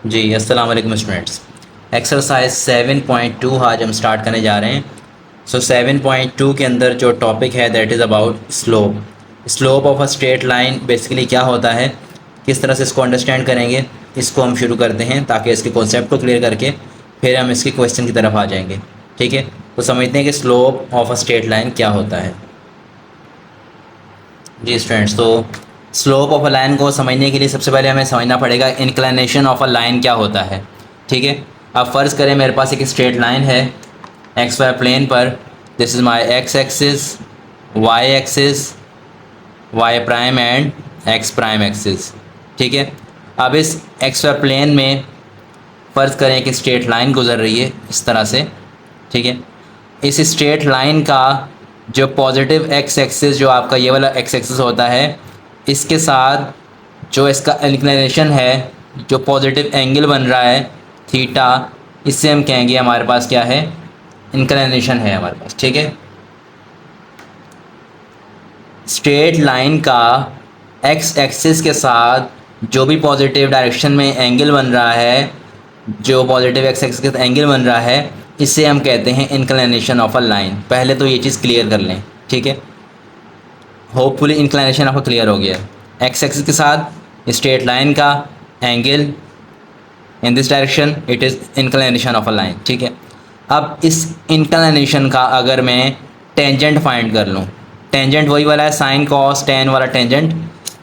जी अस्सलाम वालेकुम students. Exercise 7.2 आज हम स्टार्ट करने जा रहे हैं। 7.2 के अंदर जो टॉपिक है that is about slope of a straight line. Basically क्या होता है, किस तरह से इसको अंडरस्टैंड करेंगे, इसको हम शुरू करते हैं ताकि इसके कॉन्सेप्ट को क्लियर करके फिर हम इसके क्वेश्चन की तरफ आ जाएंगे। ठीक है, तो समझते हैं कि slope of a straight line क्या होता है। जी स्टूडेंट्स, तो स्लोप ऑफ अ लाइन को समझने के लिए सबसे पहले हमें समझना पड़ेगा इंक्लिनेशन ऑफ अ लाइन क्या होता है। ठीक है, अब फ़र्ज़ करें मेरे पास एक स्ट्रेट लाइन है एक्स वाई प्लेन पर। This is my X axis, Y axis, Y prime and X prime axis. ठीक है, अब इस एक्स वाई प्लेन में फ़र्ज़ करें कि स्ट्रेट लाइन गुजर रही है इस तरह से। ठीक है, इस स्ट्रेट लाइन का जो पॉजिटिव एक्स एक्सिस, जो आपका ये वाला एक्स एक्सिस होता है, इसके साथ जो इसका इंक्लिनेशन है, जो पॉजिटिव एंगल बन रहा है थीटा, इससे हम कहेंगे हमारे पास क्या है, इंक्लिनेशन है हमारे पास। ठीक है, स्ट्रेट लाइन का एक्स एक्सिस के साथ जो भी पॉजिटिव डायरेक्शन में एंगल बन रहा है, जो पॉजिटिव एक्स एक्सिस के साथ एंगल बन रहा है, इसे हम कहते हैं इंक्लिनेशन ऑफ अ लाइन। पहले तो ये चीज़ क्लियर कर लें। ठीक है, होपफुली इंक्लिनेशन आपको क्लियर हो गया। एक्स एक्सिस के साथ स्ट्रेट लाइन का angle in this direction, it is inclination of a line. ठीक है, अब इस इंक्लिनेशन का अगर मैं टेंजेंट फाइंड कर लूँ, टेंजेंट वही वाला है साइन कॉस टेन वाला टेंजेंट,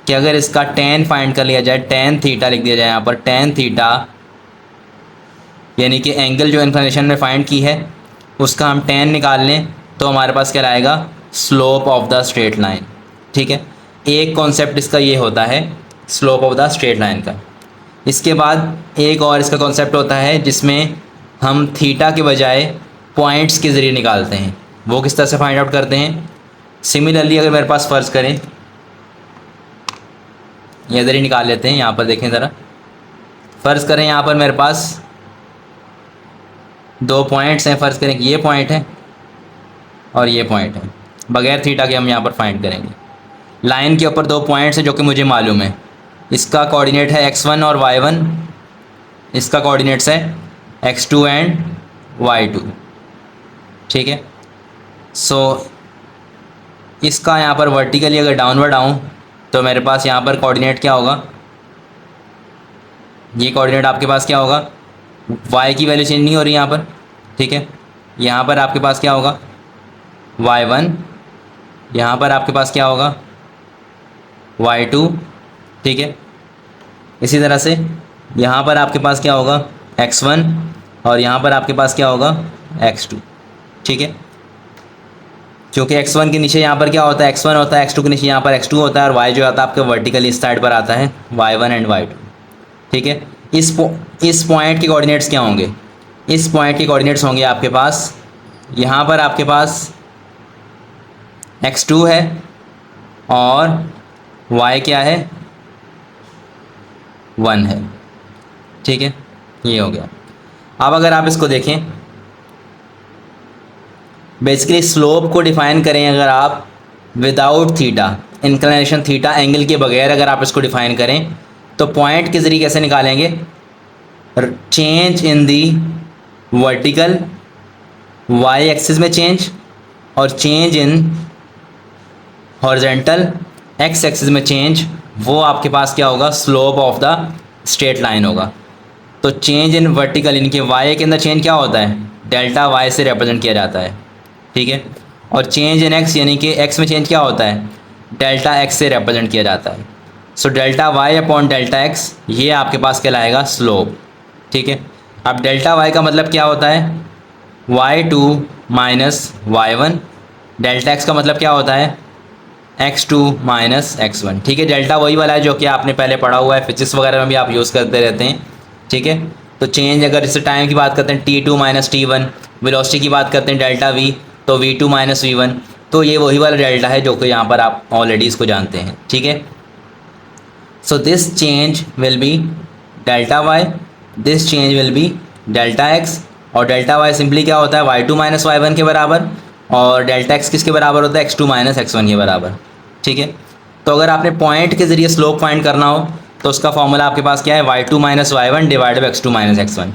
कि अगर इसका टेन फाइंड कर लिया जाए, टेन थीटा लिख दिया जाए यहाँ पर, टेन थीटा यानी कि एंगल जो इंक्लिनेशन में फाइंड की है उसका हम टेन निकाल लें तो हमारे पास क्या आएगा, slope of the straight line. ठीक है, एक कॉन्सेप्ट इसका ये होता है slope of the straight line का। इसके बाद एक और इसका कॉन्सेप्ट होता है जिसमें हम थीटा के बजाय पॉइंट्स के ज़रिए निकालते हैं। वो किस तरह से फाइंड आउट करते हैं, सिमिलरली अगर मेरे पास फ़र्ज़ करें, ये इधर ही निकाल लेते हैं। यहाँ पर देखें ज़रा, फ़र्ज़ करें यहाँ पर मेरे पास दो पॉइंट्स हैं। फ़र्ज़ करें कि ये पॉइंट है और ये पॉइंट है, बगैर थीटा के हम यहाँ पर फाइंड करेंगे। लाइन के ऊपर दो पॉइंट्स हैं जो कि मुझे मालूम है, इसका कोऑर्डिनेट है x1 और y1, इसका कोऑर्डिनेट्स है x2 एंड y2। ठीक है, सो इसका यहाँ पर वर्टिकली अगर डाउनवर्ड आऊँ तो मेरे पास यहाँ पर कोऑर्डिनेट क्या होगा, ये कोऑर्डिनेट आपके पास क्या होगा, y की वैल्यू चेंज नहीं हो रही यहाँ पर। ठीक है, यहाँ पर आपके पास क्या होगा y1, यहाँ पर आपके पास क्या होगा y2। ठीक है, इसी तरह से यहाँ पर आपके पास क्या होगा x1 और यहाँ पर आपके पास क्या होगा x2। ठीक है, क्योंकि x1 के नीचे यहाँ पर क्या होता है, x1 होता है, x2 के नीचे यहाँ पर x2 होता है, और y जो आता है आपके वर्टिकली इस साइड पर आता है y1 एंड y2। ठीक है, इस पॉइंट के कोऑर्डिनेट्स क्या होंगे, इस पॉइंट के कोऑर्डिनेट्स होंगे आपके पास, यहाँ पर आपके पास x2 है और y क्या है, 1 है। ठीक है, ये हो गया। अब अगर आप इसको देखें, बेसिकली स्लोप को डिफ़ाइन करें अगर आप without theta, inclination theta angle के बगैर अगर आप इसको डिफ़ाइन करें तो पॉइंट के ज़रिए कैसे निकालेंगे, change in the vertical Y axis में चेंज और change in horizontal X axis में चेंज, वो आपके पास क्या होगा, slope of the straight line होगा। तो चेंज इन वर्टिकल, इनके वाई के अंदर चेंज क्या होता है, डेल्टा वाई से रिप्रेजेंट किया जाता है। ठीक है, और चेंज इन एक्स यानी कि एक्स में चेंज क्या होता है, डेल्टा एक्स से रिप्रेजेंट किया जाता है। So delta Y upon delta X, ये आपके पास कहलाएगा स्लोप। ठीक है, अब डेल्टा वाई का मतलब क्या होता है, y2 minus y1, delta x का मतलब क्या होता है, x2 माइनस x1। ठीक है, डेल्टा वही वाला है जो कि आपने पहले पढ़ा हुआ है, फिजिक्स वगैरह में भी आप यूज़ करते रहते हैं। ठीक है, तो चेंज अगर इस टाइम की बात करते हैं t2 माइनस t1, वेलोसिटी की बात करते हैं डेल्टा v, तो v2 माइनस v1, तो ये वही वाला डेल्टा है जो कि यहाँ पर आप ऑलरेडी इसको जानते हैं। ठीक है, so this change will be delta Y, this change will be delta X, और डेल्टा वाई सिंपली क्या होता है, y2 माइनस y1 के बराबर, और डेल्टा एक्स किसके बराबर होता है, x2 माइनस x1 के बराबर। ठीक है, तो अगर आपने पॉइंट के ज़रिए स्लोप फाइंड करना हो तो उसका फॉर्मूला आपके पास क्या है, y2 minus y1 divide by x2 minus x1।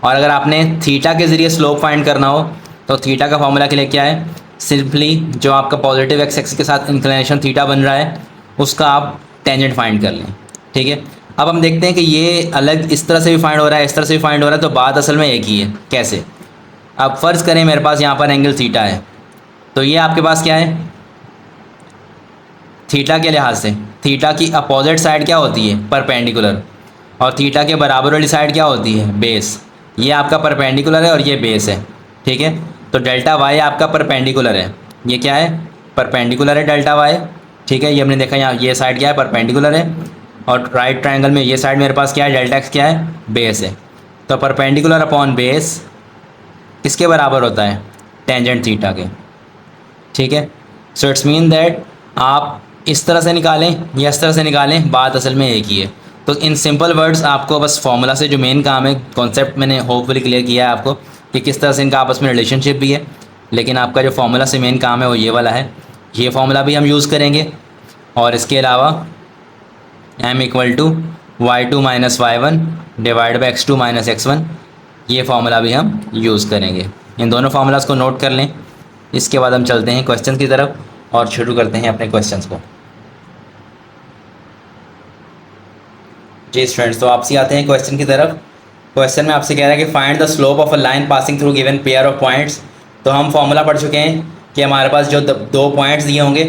और अगर आपने थीटा के ज़रिए स्लोप फाइंड करना हो तो थीटा का फॉर्मूला के लिए क्या है, सिंपली जो आपका पॉजिटिव एक्स एक्सिस के साथ इंक्लिनेशन थीटा बन रहा है उसका आप टेंजेंट फाइंड कर लें। ठीक है, अब हम देखते हैं कि ये अलग इस तरह से भी फाइंड हो रहा है, इस तरह से भी फाइंड हो रहा है, तो बात असल में एक ही है। कैसे? अब फ़र्ज़ करें मेरे पास यहाँ पर एंगल थीटा है, तो ये आपके पास क्या है, थीटा के लिहाज से थीटा की अपोजिट साइड क्या होती है, परपेंडिकुलर, और थीटा के बराबर वाली साइड क्या होती है, बेस। ये आपका परपेंडिकुलर है और ये बेस है। ठीक है, तो डेल्टा वाई आपका परपेंडिकुलर है, ये क्या है, परपेंडिकुलर है डेल्टा वाई। ठीक है, ये हमने देखा यहाँ ये साइड क्या है, परपेंडिकुलर है, और राइट ट्रायंगल में ये साइड मेरे पास क्या है, डेल्टा एक्स क्या है, बेस है। तो परपेंडिकुलर अपॉन बेस किसके बराबर होता है, टेंजेंट थीटा के। ठीक है, सो इट्स मीन दैट आप इस तरह से निकालें या इस तरह से निकालें, बात असल में एक ही है। तो इन सिंपल वर्ड्स आपको बस फॉर्मूला से जो मेन काम है, कॉन्सेप्ट मैंने होपफुली क्लियर किया है आपको कि किस तरह से इनका आपस में रिलेशनशिप भी है, लेकिन आपका जो फॉर्मूला से मेन काम है वो ये वाला है। ये फॉर्मूला भी हम यूज़ करेंगे, और इसके अलावा m equal to y2 minus y1 divide by x2 minus x1, ये फार्मूला भी हम यूज़ करेंगे। इन दोनों फार्मूलाज को नोट कर लें। इसके बाद हम चलते हैं क्वेश्चन की तरफ और शुरू करते हैं अपने क्वेश्चंस को। जी स्टूडेंट्स, तो आपसे आते हैं क्वेश्चन की तरफ। क्वेश्चन में आपसे कह रहा है कि find the slope of a line passing through given pair of points. तो हम फॉर्मूला पढ़ चुके हैं कि हमारे पास जो दो पॉइंट्स दिए होंगे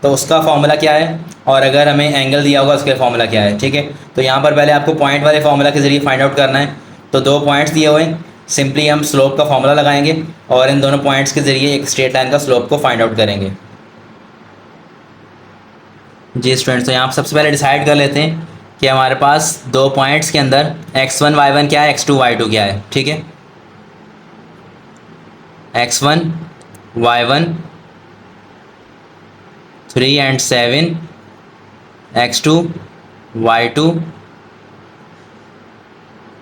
तो उसका फॉर्मूला क्या है, और अगर हमें एंगल दिया होगा उसका फॉर्मूला क्या है। ठीक है, तो यहाँ पर पहले आपको पॉइंट वाले फॉर्मूला के ज़रिए फाइंड आउट करना है। तो दो पॉइंट्स दिए हुए हैं, सिंपली हम स्लोप का फॉर्मूला लगाएंगे और इन दोनों पॉइंट्स के ज़रिए एक स्ट्रेट लाइन का स्लोप को फाइंड आउट करेंगे। जी स्टूडेंट्स, तो यहाँ पर सबसे पहले डिसाइड कर लेते हैं कि हमारे पास दो पॉइंट्स के अंदर x1 y1 क्या है, x2 y2 क्या है। ठीक है, x1 y1 3 and 7, x2 y2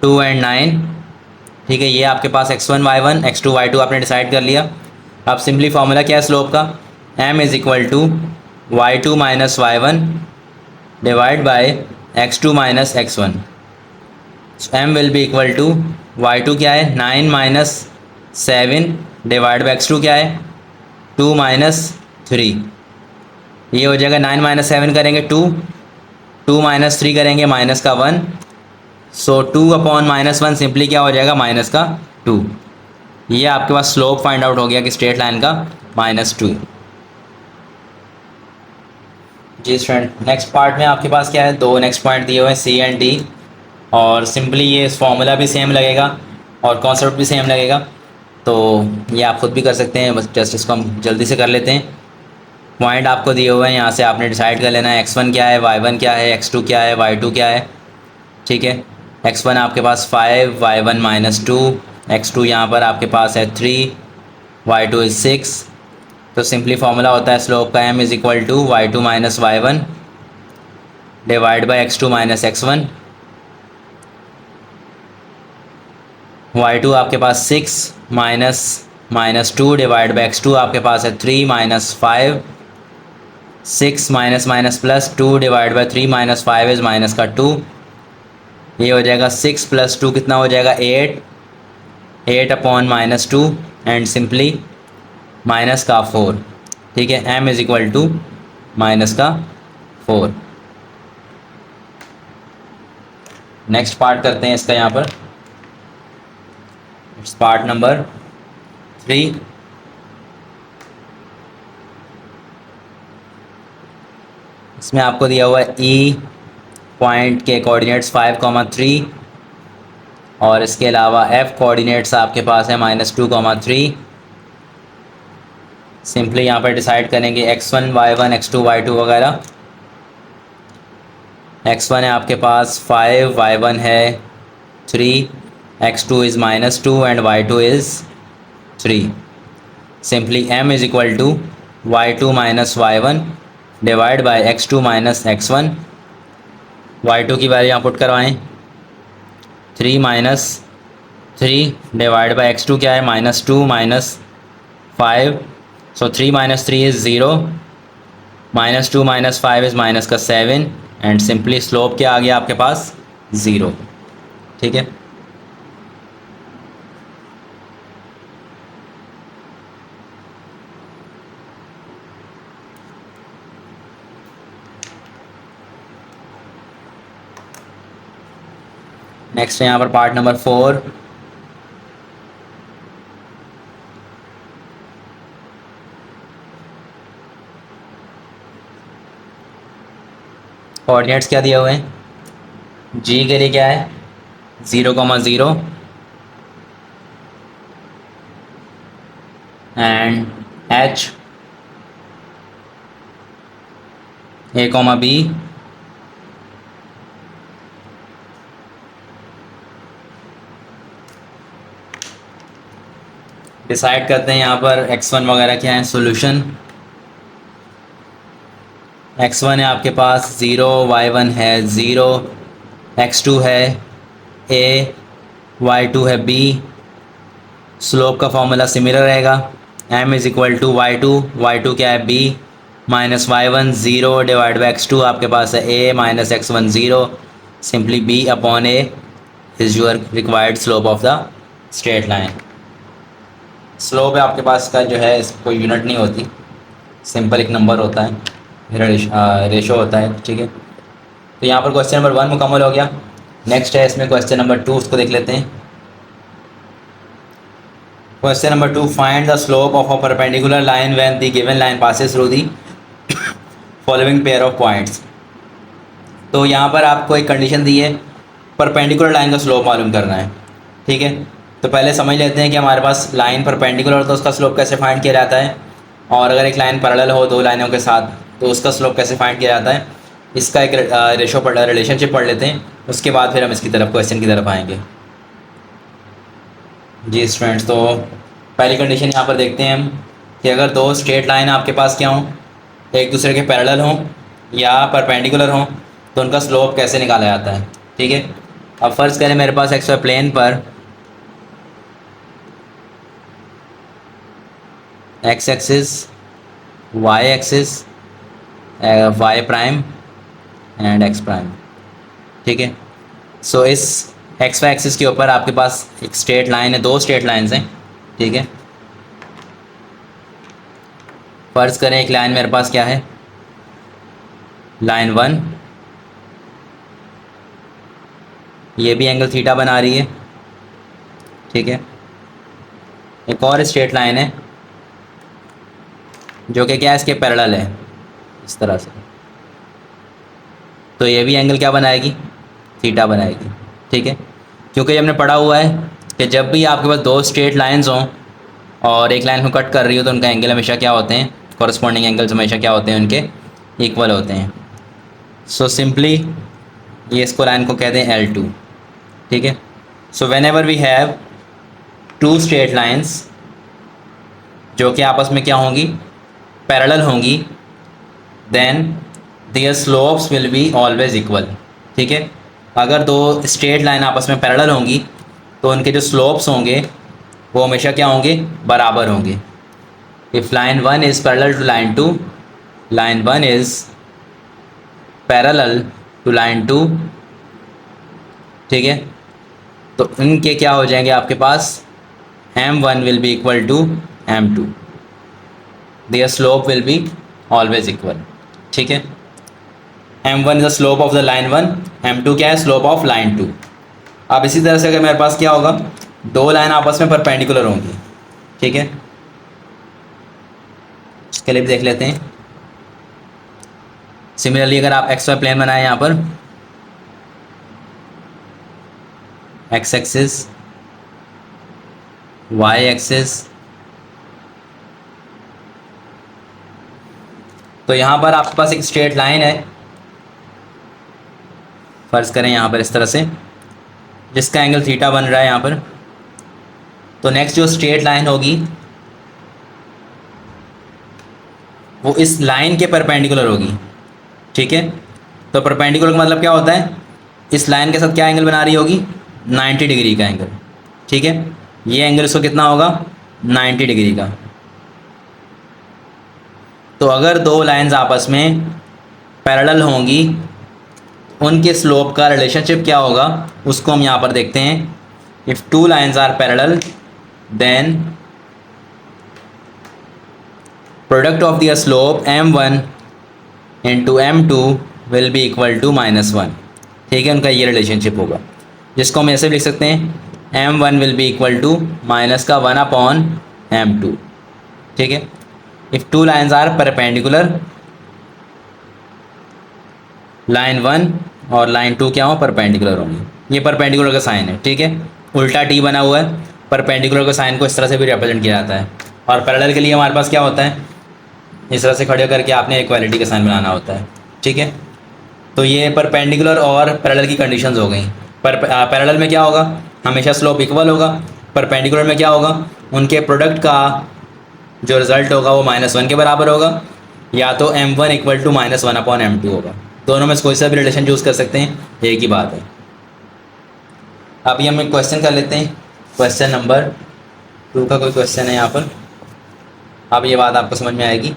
2 and 9। ठीक है, ये आपके पास x1 y1 x2 y2 आपने डिसाइड कर लिया। अब सिंपली फॉर्मूला क्या है स्लोप का, m is equal to y2 minus y1 divide by x2 minus x1। m will be equal to y2 क्या है, 9 माइनस 7 डिवाइड बाई x2 क्या है, 2 माइनस 3। ये हो जाएगा 9 माइनस 7 करेंगे 2, 2 माइनस 3 करेंगे माइनस का 1, सो 2 अपॉन माइनस 1 सिंपली क्या हो जाएगा, माइनस का 2। ये आपके पास स्लोप फाइंड आउट हो गया कि स्ट्रेट लाइन का -2। जी स्टूडेंट, नेक्स्ट पार्ट में आपके पास क्या है, दो नेक्स्ट पॉइंट दिए हुए हैं C एंड D, और सिंपली ये फॉर्मूला भी सेम लगेगा और कॉन्सेप्ट भी सेम लगेगा। तो ये आप खुद भी कर सकते हैं, बस जस्ट इसको हम जल्दी से कर लेते हैं। पॉइंट आपको दिए हुए हैं, यहाँ से आपने डिसाइड कर लेना है x1 क्या है, y1 क्या है, x2 क्या है, y2 क्या है। ठीक है, x1 आपके पास 5, y1 -2, x2 यहाँ पर आपके पास है 3, y2 इज़ 6। तो सिंपली फार्मूला होता है स्लोप का m is equal to y2 minus y1 divide by x2 minus x1। y2 आपके पास 6 माइनस 2 डिवाइड बाई x2 आपके पास है 3 minus 5, 6 minus minus plus 2 divide by 3 minus 5 is minus का 2। ये हो जाएगा 6 प्लस 2 कितना हो जाएगा 8, 8 अपॉन -2 एंड सिंपली माइनस का 4। ठीक है, m is equal to minus का 4। नेक्स्ट पार्ट करते हैं इसका, यहाँ पर इट्स पार्ट नंबर 3। इसमें आपको दिया हुआ है E पॉइंट के कोऑर्डिनेट्स 5,3 और इसके अलावा F कोऑर्डिनेट्स आपके पास है -2, 3। सिंपली यहाँ पर डिसाइड करेंगे x1 y1 x2 y2 वगैरह। x1 है आपके पास 5, y1 है 3, x2 is -2 and y2 is 3। Simply m is equal to y2 minus y1 divide by x2 minus x1। y2 की वैल्यू यहाँ पुट करवाएं, 3 माइनस 3 डिवाइड बाई x2 क्या है, -2 minus 5, so 3 minus 3 is 0, -2 minus 5 is minus का 7 and simply slope क्या आ गया आपके पास, 0। ठीक है, नेक्स्ट है यहाँ पर पार्ट नंबर 4। कोऑर्डिनेट्स क्या दिए हुए हैं, जी के लिए क्या है 0,0 एंड एच A,B डिसाइड करते हैं यहाँ पर x1 वगैरह क्या है। सॉल्यूशन x1 है आपके पास 0, y1 है 0, x2 है a, y2 है b। स्लोप का फॉर्मूला सिमिलर रहेगा, m is equal to y2 क्या है b minus y1 0 divide by x2 आपके पास है a minus x1 0। Simply b upon a is your required slope of the straight line. Slope है आपके पास का जो है कोई यूनिट नहीं होती, सिंपल एक नंबर होता है, रेशो होता है। ठीक है, तो यहाँ पर क्वेश्चन नंबर 1 मुकम्मल हो गया। नेक्स्ट है इसमें क्वेश्चन नंबर 2, उसको देख लेते हैं। Question number 2, find the slope of a perpendicular line when the given line passes through the following pair of points. तो यहाँ पर आपको एक कंडीशन दी है, परपेंडिकुलर लाइन का स्लोप मालूम करना है। ठीक है, तो पहले समझ लेते हैं कि हमारे पास लाइन परपेंडिकुलर हो तो उसका स्लोप कैसे फाइंड किया जाता है, और अगर एक लाइन पैरेलल हो दो लाइनों के साथ तो उसका स्लोप कैसे फाइंड किया जाता है। इसका एक रिलेशनशिप पढ़ लेते हैं, उसके बाद फिर हम इसकी तरफ क्वेश्चन की तरफ आएंगे। जी स्टूडेंट्स, तो पहली कंडीशन यहाँ पर देखते हैं हम कि अगर दो स्ट्रेट लाइन आपके पास क्या हों, एक दूसरे के पैरेलल हों या परपेंडिकुलर हों, तो उनका स्लोप कैसे निकाला जाता है। ठीक है, अब फ़र्ज़ करें मेरे पास एक्स वाई प्लेन पर X axis, Y axis, Y prime and X prime. ठीक है, सो इस एक्स वाई एक्सिस के ऊपर आपके पास एक स्ट्रेट लाइन है, दो स्ट्रेट लाइन्स हैं। ठीक है, फ़र्ज़ करें एक लाइन मेरे पास क्या है, लाइन 1, ये भी एंगल थीटा बना रही है। ठीक है, एक और स्ट्रेट लाइन है जो कि क्या है, इसके पैरेलल है इस तरह से, तो ये भी एंगल क्या बनाएगी, थीटा बनाएगी। ठीक है, क्योंकि हमने पढ़ा हुआ है कि जब भी आपके पास दो स्ट्रेट लाइंस हों और एक लाइन को कट कर रही हो तो उनका एंगल हमेशा क्या होते हैं, कॉरस्पॉन्डिंग एंगल्स हमेशा क्या होते हैं, उनके इक्वल होते हैं। सो सिंपली ये इसको लाइन को कहते हैं L2। ठीक है, so whenever we have two straight lines जो कि आपस में क्या होंगी, पैरेलल होंगी, then their slopes will be always equal. ठीक है, अगर दो स्ट्रेट लाइन आपस में पैरेलल होंगी तो उनके जो स्लोप्स होंगे वो हमेशा क्या होंगे, बराबर होंगे। If line 1 is parallel to line 2, line 1 is parallel to line 2। ठीक है, तो इनके क्या हो जाएंगे आपके पास, M1 will be equal to M2, their slope will be always equal. ठीक है, M1 is the slope of the line 1, M2 क्या है, स्लोप ऑफ लाइन 2। अब इसी तरह से अगर मेरे पास क्या होगा, दो लाइन आपस में परपेंडिकुलर होंगी। ठीक है, इसके लिए भी देख लेते हैं। सिमिलरली अगर आप एक्स वाई प्लेन बनाएं, यहाँ पर एक्स एक्सिस, वाई एक्सिस, तो यहाँ पर आपके पास एक स्ट्रेट लाइन है, फ़र्ज़ करें यहाँ पर इस तरह से, जिसका एंगल थीटा बन रहा है यहाँ पर। तो नेक्स्ट जो स्ट्रेट लाइन होगी वो इस लाइन के परपेंडिकुलर होगी। ठीक है, तो परपेंडिकुलर का मतलब क्या होता है, इस लाइन के साथ क्या एंगल बना रही होगी, 90 डिग्री का एंगल। ठीक है, ये एंगल इसको कितना होगा, 90 डिग्री का। तो अगर दो लाइंस आपस में पैरेलल होंगी उनके स्लोप का रिलेशनशिप क्या होगा उसको हम यहाँ पर देखते हैं। If two lines are parallel then product of their slope m1 into m2 will be equal to -1। ठीक है, उनका ये रिलेशनशिप होगा, जिसको हम ऐसे लिख सकते हैं m1 will be equal to -1/m2। ठीक है, if two lines are perpendicular, line 1 और लाइन 2 क्या हो, परपेंडिकुलर होंगे। ये परपेंडिकुलर का साइन है। ठीक है, उल्टा टी बना हुआ है, परपेंडिकुलर का साइन को इस तरह से भी रिप्रेजेंट किया जाता है। और पैरेलल के लिए हमारे पास क्या होता है, इस तरह से खड़े करके आपने इक्वालिटी का साइन बनाना होता है। ठीक है, तो ये परपेंडिकुलर और पैरेलल की कंडीशंस हो गई। पैरेलल में क्या होगा, हमेशा स्लोप इक्वल होगा। परपेंडिकुलर में क्या होगा, उनके प्रोडक्ट का जो रिज़ल्ट होगा वो -1 के बराबर होगा, या तो m1 इक्वल टू -1/m2 होगा। दोनों में से कोई सा भी रिलेशन चूज़ कर सकते हैं, एक ही बात है। अभी हम एक क्वेश्चन कर लेते हैं, क्वेश्चन नंबर 2 का कोई क्वेश्चन है यहाँ पर। अब ये बात आपको समझ में आएगी।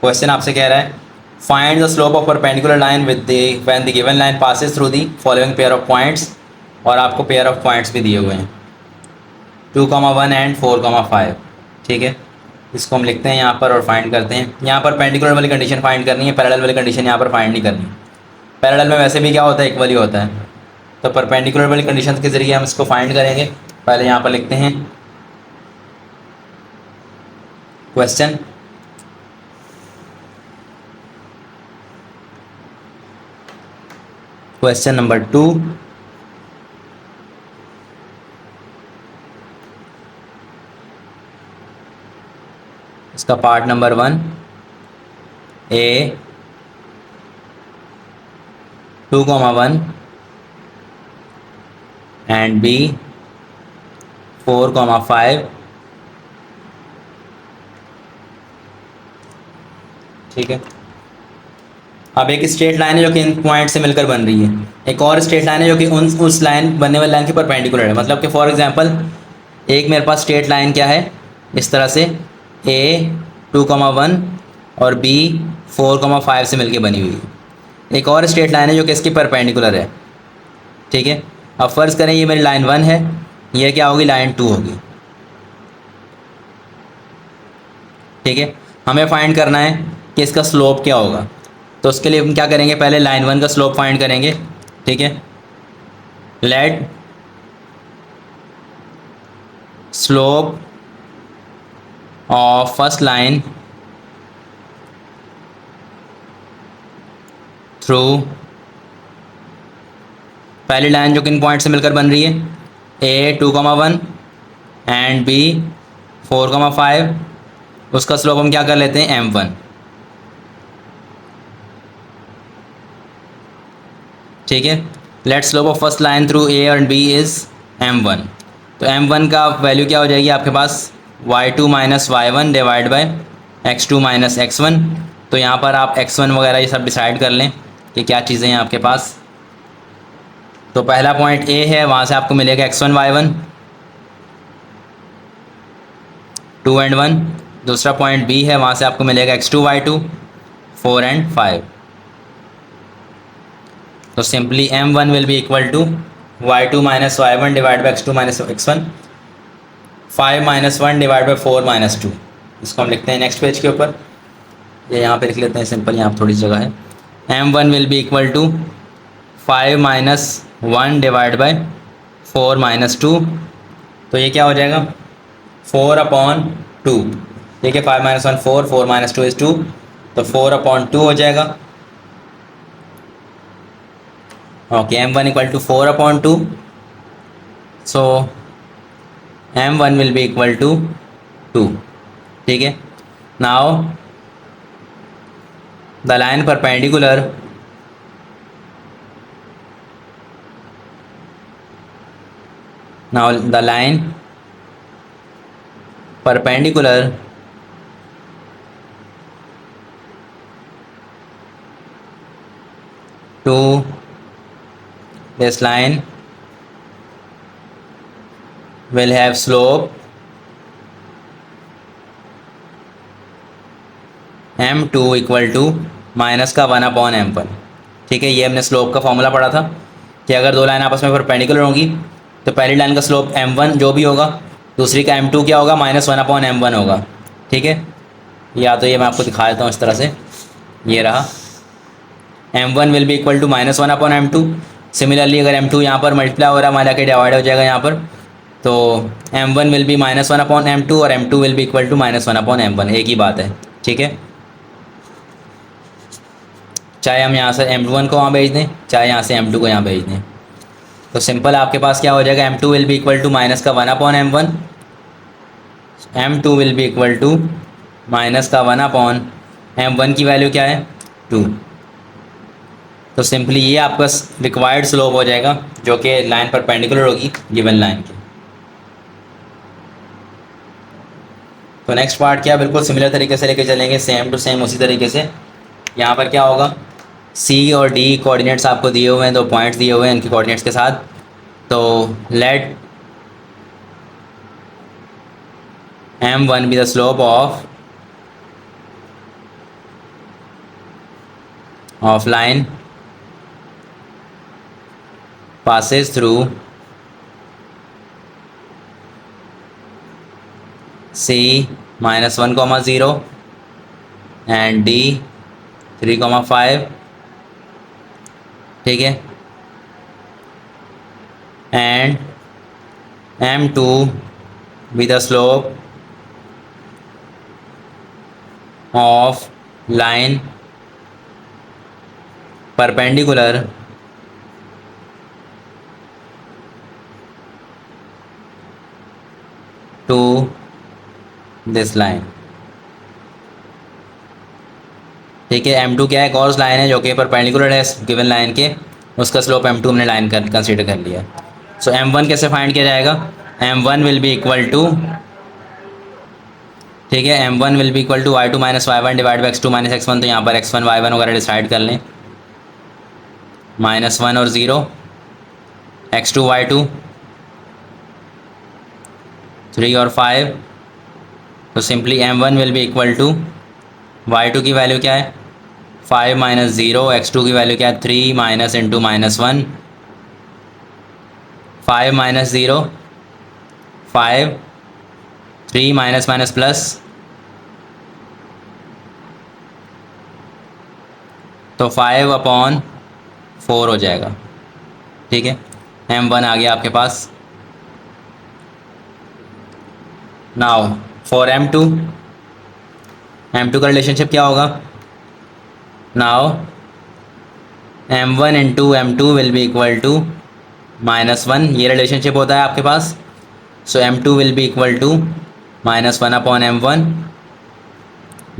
क्वेश्चन आपसे कह रहा है find the slope of perpendicular line with the when the given line passes through the following pair of points, और आपको पेयर ऑफ पॉइंट्स भी दिए हुए हैं 2,1 एंड 4,5। ठीक है, इसको हम लिखते हैं यहाँ पर और फाइंड करते हैं। यहाँ पर परपेंडिकुलर वाली कंडीशन फाइंड करनी है, पैरेलल वाली कंडीशन यहाँ पर फाइंड नहीं करनी। पैरेलल में वैसे भी क्या होता है, इक्वल ही होता है। तो परपेंडिकुलर वाली कंडीशन के ज़रिए हम इसको फाइंड करेंगे। पहले यहाँ पर लिखते हैं क्वेश्चन, क्वेश्चन नंबर 2। इसका part number 1, A 2,1 and B 4,5। ठीक है, अब एक स्ट्रेट लाइन है जो कि इन पॉइंट से मिलकर बन रही है, एक और स्ट्रेट लाइन है जो कि उस लाइन बनने वाली लाइन के परपेंडिकुलर है। मतलब कि फॉर एग्जांपल एक मेरे पास स्ट्रेट लाइन क्या है, इस तरह से ए 2,1 और बी 4,5 से मिलके बनी हुई है। एक और स्ट्रेट लाइन है जो कि इसकी परपेंडिकुलर है। ठीक है, अब फ़र्ज़ करें ये मेरी लाइन 1 है, ये क्या होगी, लाइन 2 होगी। ठीक है, हमें फाइंड करना है कि इसका स्लोप क्या होगा। तो उसके लिए हम क्या करेंगे, पहले लाइन 1 का स्लोप फाइंड करेंगे। ठीक है, let slope of first line through, पहली लाइन जो किन पॉइंट से मिलकर बन रही है, ए 2,1 एंड बी 4,5, उसका स्लोप हम क्या कर लेते हैं, m1। ठीक है, let slope of first line through A और बी इज़ m1। तो m1 का वैल्यू क्या हो जाएगी आपके पास, y2 minus y1 divide by x2 minus x1। तो यहाँ पर आप x1 वगैरह ये सब डिसाइड कर लें कि क्या चीज़ें हैं आपके पास। तो पहला पॉइंट ए है, वहाँ से आपको मिलेगा x1 y1 2 एंड 1। दूसरा पॉइंट बी है, वहाँ से आपको मिलेगा x2 y2 4 एंड 5। तो simply m1 will be equal to y2 minus y1 divide by x2 minus x1, 5 minus 1 divide by 4 minus 2। इसको हम लिखते हैं नेक्स्ट पेज के ऊपर, ये यहाँ पे लिख लेते हैं सिंपल, यहाँ पर थोड़ी जगह है। m1 will be equal to 5 minus 1 divide by 4 minus 2। तो ये क्या हो जाएगा, 4/2। ठीक है, 5 माइनस 1 4, 4 माइनस 2 इज़ 2, तो 4/2 हो जाएगा। Okay, m1 equal to 4/2, so m1 will be equal to 2। ठीक है, now the line perpendicular perpendicular to this line will have slope m2 equal to minus का 1/m1। ठीक है, ये हमने स्लोप का फॉर्मूला पढ़ा था कि अगर दो लाइन आपस में परपेंडिकुलर होंगी तो पहली लाइन का स्लोप m1 जो भी होगा, दूसरी का m2 क्या होगा, -1/m1 होगा। ठीक है, या तो ये मैं आपको दिखा देता हूँ इस तरह से, ये रहा m1 will be equal to -1/m2। Similarly अगर m2 यहाँ पर मल्टीप्लाई हो रहा है, हमारा के डिवाइड हो जाएगा यहाँ पर, तो m1 विल बी -1/m2 और m2 will be equal to -1/m1, एक ही बात है। ठीक है, चाहे हम यहाँ से m1 को वहाँ भेज दें, चाहे यहाँ से m2 को यहाँ भेज दें, तो सिंपल आपके पास क्या हो जाएगा, m2 will be equal to -1/m1, m2 will be equal to -1/m1 की वैल्यू क्या है, 2। तो सिंपली ये आपका रिक्वायर्ड स्लोप हो जाएगा जो कि लाइन परपेंडिकुलर होगी गिवन लाइन की। तो नेक्स्ट पार्ट क्या, बिल्कुल सिमिलर तरीके से लेके चलेंगे, सेम टू सेम उसी तरीके से। यहाँ पर क्या होगा, सी और डी कोऑर्डिनेट्स आपको दिए हुए हैं, दो पॉइंट्स दिए हुए हैं इनके कोऑर्डिनेट्स के साथ। तो let m1 be the slope of line passes through C -1, 0 and D 3, 5। ठीक है, and m2 be the slope of line perpendicular to this line। ठीक है, m2 क्या है, कॉर्स लाइन है जो कि परपेंडिकुलर है गिवन लाइन के, उसका स्लोप m2 हमने लाइन कंसीडर कर लिया। सो m1 कैसे फाइंड किया जाएगा, m1 will be equal to, ठीक है, m1 will be equal to y2 - y1 divide by x2 - x1। तो यहाँ पर x1 y1 वगैरह डिसाइड कर लें, -1 और 0, x2 y2 3 और 5। तो simply m1 will be equal to, y2 की वैल्यू क्या है 5 - 0, x2 की वैल्यू क्या है 3 - इंटू -1, 5 - 0 5, 3 माइनस प्लस, तो 5/4 हो जाएगा। ठीक है, m1 आ गया आपके पास। नाउ फॉर m2 का रिलेशनशिप क्या होगा, now m1 into m2 will be equal to -1, ये रिलेशनशिप होता है आपके पास। सो m2 will be equal to -1/m1,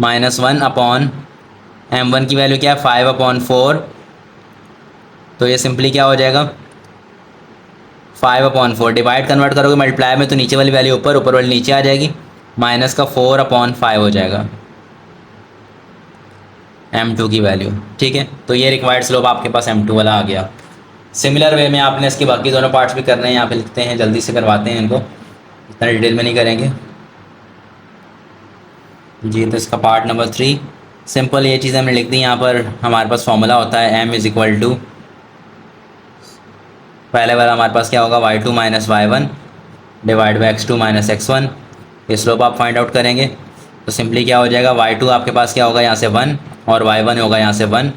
-1/m1 की वैल्यू क्या है 5/4। तो ये सिंपली क्या हो जाएगा 5/4, डिवाइड कन्वर्ट करोगे मल्टीप्लाई में तो नीचे वाली वैल्यू ऊपर, ऊपर वाली नीचे आ जाएगी, माइनस का 4/5 हो जाएगा m2 की वैल्यू। ठीक है, तो ये रिक्वायर्ड स्लोप आपके पास m2 वाला आ गया। सिमिलर वे में आपने इसके बाकी दोनों पार्ट्स भी करने हैं, यहाँ पे लिखते हैं, जल्दी से करवाते हैं इनको, इतना डिटेल में नहीं करेंगे जी। तो इसका पार्ट नंबर 3 सिंपल ये चीज़ हमने लिख दी। यहाँ पर हमारे पास फॉर्मूला होता है m इज़ इक्वल टू, पहले वाला हमारे पास क्या होगा y2 - y1 divide by x2 - x1। ये स्लोप आप फाइंड आउट करेंगे तो सिंपली क्या हो जाएगा y2 आपके पास क्या होगा यहाँ से 1 और y1 होगा यहाँ से 1,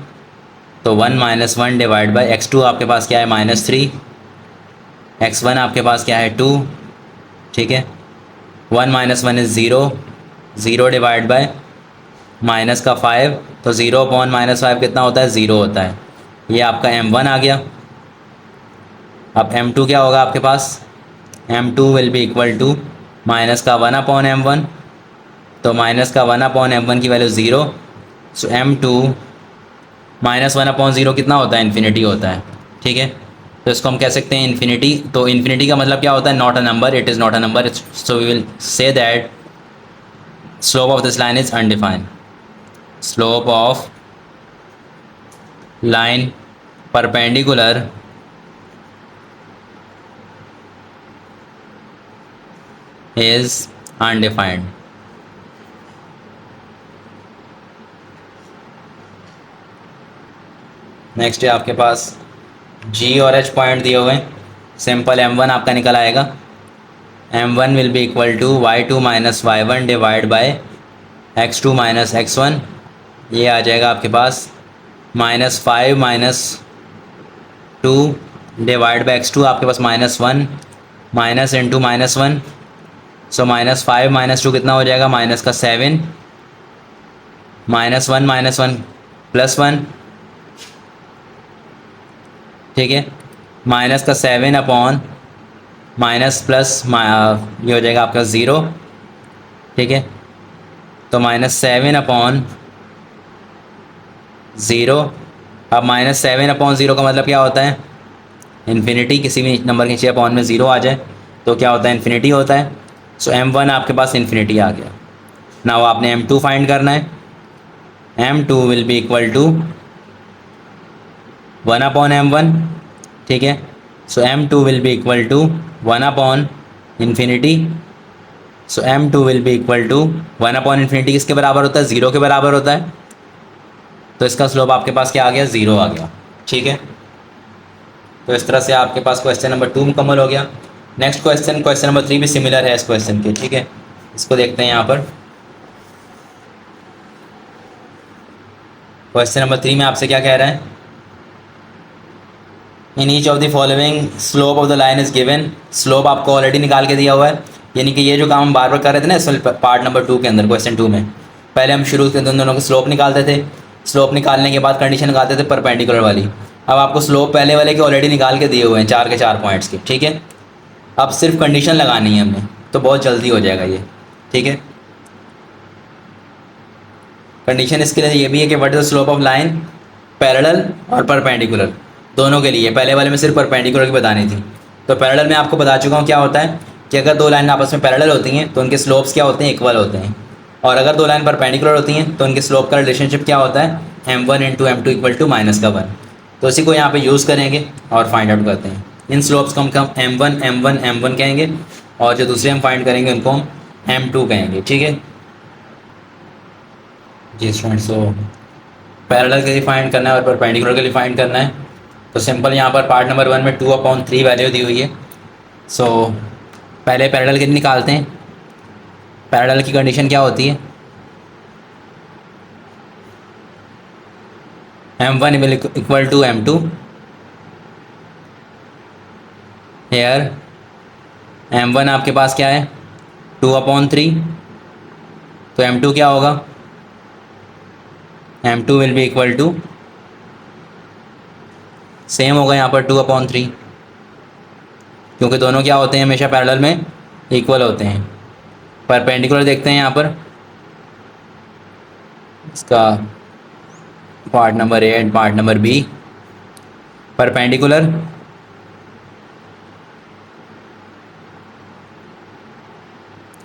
तो 1 - 1 डिवाइड बाई x2 आपके पास क्या है -3, x1 आपके पास क्या है 2। ठीक है, 1 - 1 इज़ 0, 0 डिवाइड बाय माइनस का 5, तो 0/-5 कितना होता है 0 होता है। ये आपका m1 आ गया। अब m2 क्या होगा आपके पास, m2 will be equal to minus का 1/m1, तो माइनस का 1/m1 की वैल्यू 0। सो m2 -1/0 कितना होता है इन्फिनिटी होता है। ठीक है, तो इसको हम कह सकते हैं इन्फिनिटी। तो इन्फिनिटी का मतलब क्या होता है not a number, it is not a number. So we will say that slope of this line is undefined, slope of line perpendicular is undefined। Next है आपके पास G और H पॉइंट दिए हुए हैं, सिंपल M1 आपका निकल आएगा। M1 will be equal to y2 minus y1 divide by x2 minus x1, ये आ जाएगा आपके पास -5 माइनस 2 डिवाइड बाई x2 आपके पास -1 माइनस इंटू -1, सो -5 माइनस 2 कितना हो जाएगा, माइनस का 7 -1 प्लस 1, ठीक है, माइनस का 7 अपॉन माइनस प्लस ये हो जाएगा आपका 0, ठीक है, तो -7 अपॉन 0। अब -7 अपॉन 0 का मतलब क्या होता है, इन्फिनिटी। किसी भी नंबर के नीचे अपॉन में 0 आ जाए तो क्या होता है, इन्फिनिटी होता है। सो M1 आपके पास इन्फिनिटी आ गया। नाउ आपने M2 फाइंड करना है। M2 will be equal to 1 upon M1, ठीक है, so M2 will be equal to 1 upon infinity. So M2 will be equal to 1 upon infinity किसके बराबर होता है, 0 के बराबर होता है। तो इसका स्लोप आपके पास क्या आ गया, 0 आ गया, ठीक है। तो इस तरह से आपके पास क्वेश्चन नंबर 2 मुकम्मल हो गया। नेक्स्ट क्वेश्चन नंबर 3 भी सिमिलर है इस क्वेश्चन के, ठीक है। इसको देखते हैं यहाँ पर। क्वेश्चन नंबर 3 में आपसे क्या कह रहा है, in each of the following slope of the line is given. Slope आपको ऑलरेडी निकाल के दिया हुआ है, यानी कि ये जो काम हम बार बार कर रहे थे ना इस पार्ट नंबर 2 के अंदर, क्वेश्चन 2 में पहले हम शुरू के दोनों के स्लोप निकालते थे। स्लोप निकालने के बाद कंडीशन लगाते थे परपेंडिकुलर वाली। अब आपको स्लोप पहले वाले के ऑलरेडी निकाल के दिए हुए हैं 4 के 4 पॉइंट्स के, ठीक है। अब सिर्फ कंडीशन लगानी है हमने, तो बहुत जल्दी हो जाएगा ये, ठीक है। कंडीशन इसके लिए ये भी है कि what is the slope of line parallel और परपेंडिकुलर, दोनों के लिए। पहले वाले में सिर्फ परपेंडिकुलर की बतानी थी, तो पैरेलल में आपको बता चुका हूँ क्या होता है कि अगर दो लाइन आपस में पैरेलल होती हैं तो उनके स्लोप्स क्या होते हैं, इक्वल होते हैं। और अगर दो लाइन परपेंडिकुलर होती हैं तो उनके स्लोप का रिलेशनशिप क्या होता है, M1 into M2 equal to -1। तो इसी को यहाँ पे यूज़ करेंगे और फाइंड आउट करते हैं। इन स्लोप्स को हम M1 M1 M1 कहेंगे, और जो दूसरे हम फाइंड करेंगे उनको हम M2 कहेंगे, ठीक है जी स्टूडेंट्स। सो पैरेलल के लिए फाइंड करना है और परपेंडिकुलर के लिए फाइंड करना है। तो सिंपल यहाँ पर पार्ट नंबर 1 में 2/3 वैल्यू दी हुई है। सो पहले पैरेलल के लिए निकालते हैं। पैरेलल की कंडीशन क्या होती है, M1 will equal to M2। Hair M1 आपके पास क्या है, 2/3, तो M2 क्या होगा, M2 will be equal to, same होगा यहाँ पर 2/3, क्योंकि दोनों क्या होते हैं हमेशा पैरेलल में इक्वल होते हैं। परपेंडिकुलर देखते हैं यहाँ पर, इसका part number A and part number B। Perpendicular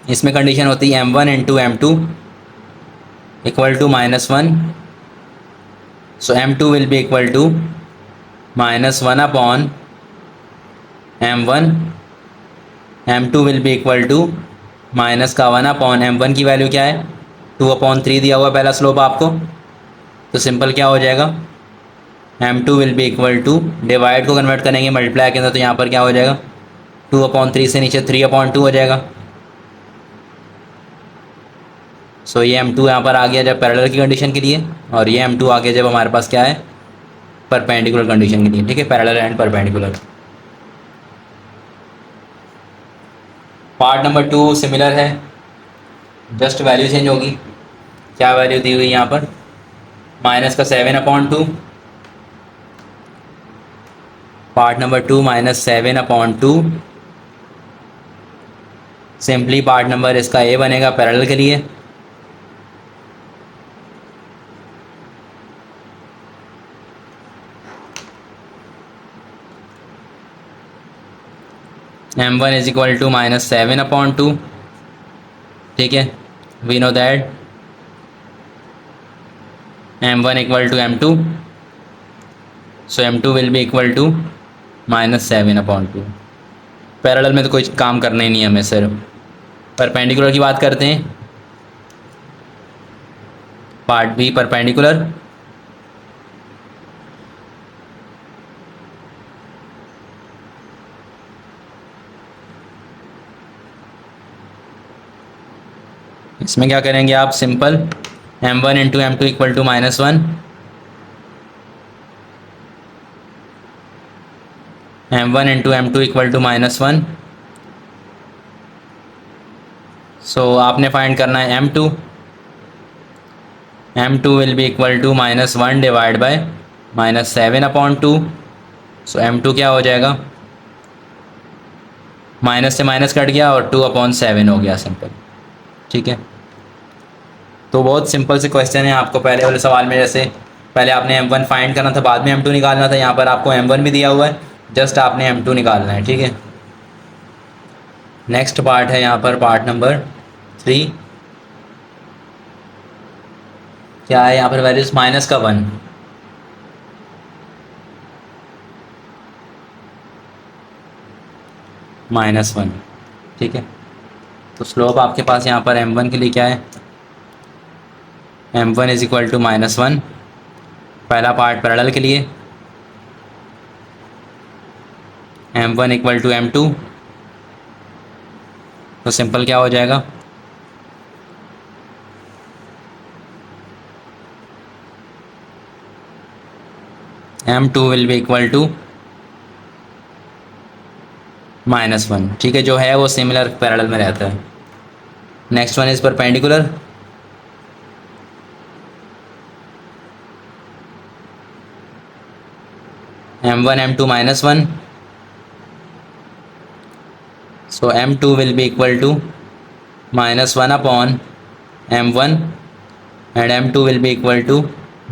इसमें कंडीशन होती है M1 into M2 equal to -1। So M2 will be equal to -1 upon M1। M2 will be equal to -1 upon M1 की वैल्यू क्या है, 2/3 दिया हुआ पहला स्लोप आपको। तो सिंपल क्या हो जाएगा, M2 will be equal to, divide को कन्वर्ट करेंगे मल्टीप्लाई के अंदर, तो यहाँ पर क्या हो जाएगा, 2/3 से नीचे 3/2 हो जाएगा। सो ये M2 यहाँ पर आ गया जब पैरेलल की कंडीशन के लिए, और ये M2 आ गया जब हमारे पास क्या है, परपेंडिकुलर कंडीशन के लिए, ठीक है, parallel and perpendicular. Part number 2 similar है, जस्ट वैल्यू चेंज होगी। क्या वैल्यू दी हुई यहाँ पर, -7/2। Part number 2 -7/2। Simply part number इसका A बनेगा पैरेलल के लिए। M1 इज इक्वल टू -7/2, ठीक है। We know that M1 equal to M2, so M2 will be equal to -7/2। Parallel में तो कोई काम करना ही नहीं है हमें, सिर्फ परपेंडिकुलर की बात करते हैं। पार्ट B परपेंडिकुलर, इसमें क्या करेंगे आप, simple m1 into M two equal to -1, m1 into M two equal to -1। So आपने फाइंड करना है m2, m2 will be equal to -1 divide by -7/2। So m2 क्या हो जाएगा, माइनस से माइनस कट गया और 2/7 हो गया, सिंपल। ठीक है, तो बहुत सिंपल से क्वेश्चन है। आपको पहले वाले सवाल में जैसे पहले आपने m1 फाइंड करना था, बाद में m2 निकालना था, यहाँ पर आपको m1 भी दिया हुआ है, जस्ट आपने m2 निकालना है। ठीक है, नेक्स्ट पार्ट है यहाँ पर पार्ट नंबर 3। क्या है यहाँ पर, वैल्यूज -1 -1। ठीक है, तो स्लोप आपके पास यहाँ पर m1 के लिए क्या है, m1 इज इक्वल टू -1। पहला पार्ट पैरेलल के लिए m1 इक्वल टू m2, तो सिंपल क्या हो जाएगा, m2 will be equal to -1। ठीक है, जो है वो सिमिलर पैरेलल में रहता है। Next one is perpendicular, m1 m2 -1। So m2 will be equal to -1/m1 and m2 will be equal to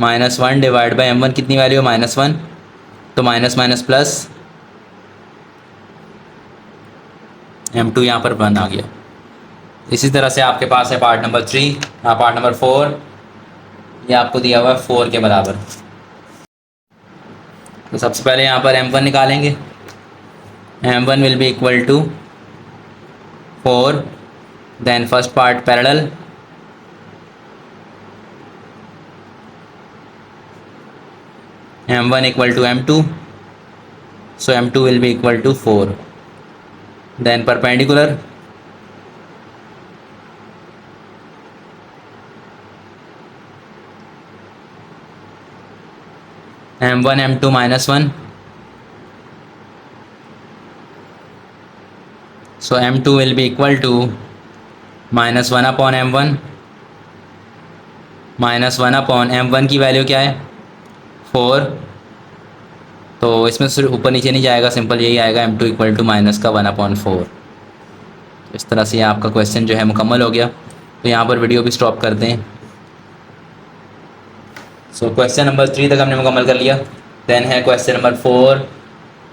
-1 divide by m1। कितनी वैल्यू है, -1, तो माइनस माइनस प्लस m2 यहाँ पर 1 आ गया। इसी तरह से आपके पास है पार्ट नंबर 3, पार्ट नंबर 4, ये आपको दिया हुआ है 4 के बराबर। तो सबसे पहले यहाँ पर m1 निकालेंगे, m1 will be equal to 4, then first part parallel, m1 equal to m2, so m2 will be equal to 4, then perpendicular, m1 m2 -1, so m2 will be equal to -1/m1, -1/m1 की value क्या है, 4, तो इसमें सिर्फ ऊपर नीचे नहीं जाएगा, सिंपल यही आएगा m2 इक्वल टू -1/4। इस तरह से आपका क्वेश्चन जो है मुकम्मल हो गया। तो यहाँ पर वीडियो भी स्टॉप करते हैं। सो क्वेश्चन नंबर 3 तक हमने मुकम्मल कर लिया। देन है क्वेश्चन नंबर 4,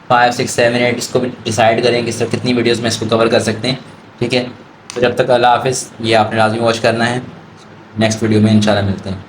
5, 6, 7, 8, इसको भी डिसाइड करें कि सर कितनी वीडियोस में इसको कवर कर सकते हैं। ठीक है, तो जब तक अल्लाह हाफिज़, ये आपने लाजमी वॉच करना है। नेक्स्ट वीडियो में इंशाल्लाह मिलते हैं।